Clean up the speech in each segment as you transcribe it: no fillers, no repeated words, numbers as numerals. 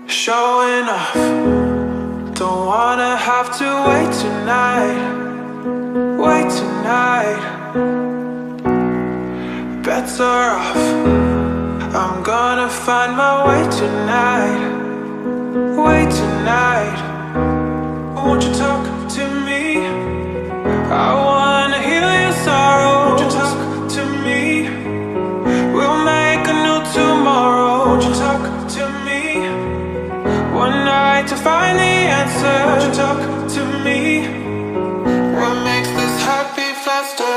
showing off. Don't wanna have to wait tonight. Wait tonight. Bets are off. I'm gonna find my way tonight. Wait tonight. Won't you talk to me? I wanna heal your sorrow. Won't you talk to me? We'll make a new tomorrow. Won't you talk to me? One night to find the answer. Won't you talk to me? What makes this happy faster?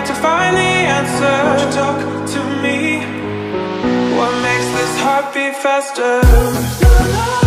To find the answer, won't you talk to me? What makes this heart beat faster?